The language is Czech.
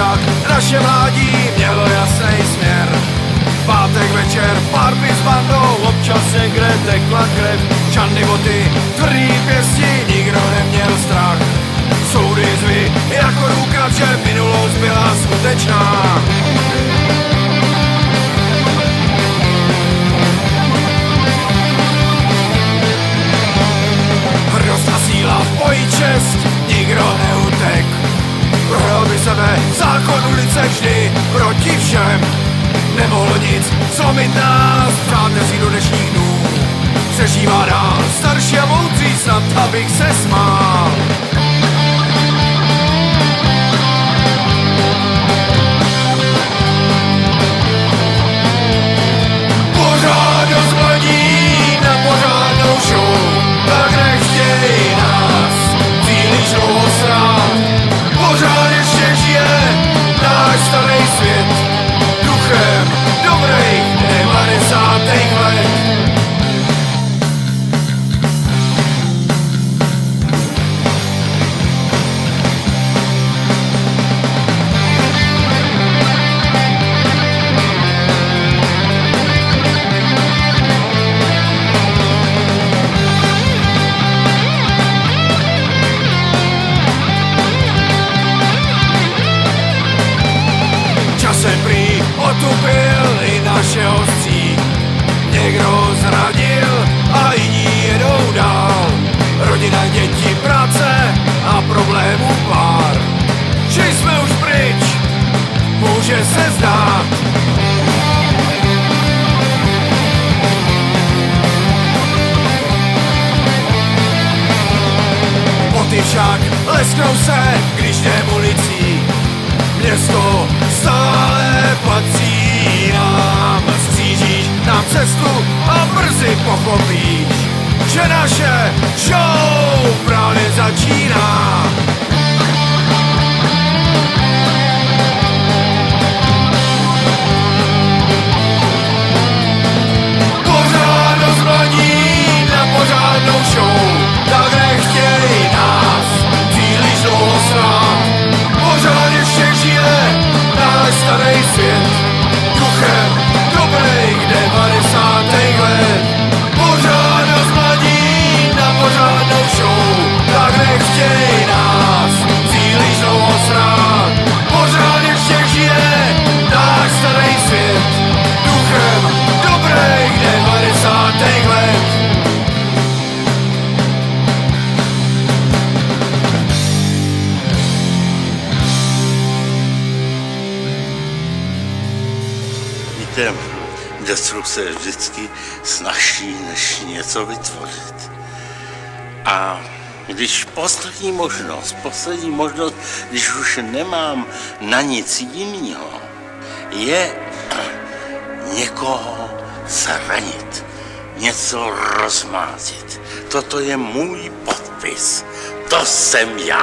však naše mládí mělo jasný směr. Pátek večer, party s bandou, občas někde tekla krev. Čandy boty, tvrdý pěsti, nikdo neměl strach. Soudy zvy, jako důkaz, že minulost byla skutečná. Hrdost a síla v boji čest, nikdo neutek. Prohrál by sebe, zákon ulice vždy proti všem. Nemohlo nic zlomit nás, přátelství do dnešních dnů. Přežívá dál, starší a moudří, snad abych se smál. Pořádnost mladí na pořádnou show, tak nechtěj nás příliš dlouho srát. Pořád ještě žije náš starý svět duchem dobrých 90. let. Časem prý otupil i naše ostří. Někdo zradil a jiní jedou dál. Rodina, děti, práce a problémů pár. Že jsme už pryč, může se zdát. Boty však lesknou se, když jdem ulicí. Město stále patří nám, střížíš nám cestu a brzy pochopíš, že naše show právě začíná. Pořádnost mladí na pořádnou show, tak nechtěj nás příliš dlouho srát. Pořád ještě žije náš starý svět duchem dobrých 90. let. Pořádnost mladí na pořádnou show, tak nechtěj nás příliš dlouho srát. Pořád ještě žije náš starý svět duchem dobrých 90. let. Víte, destrukce je vždycky snazší, než něco vytvořit. A když poslední možnost, když už nemám na nic jiného, je někoho zranit, něco rozmázit. Toto je můj podpis. To jsem já.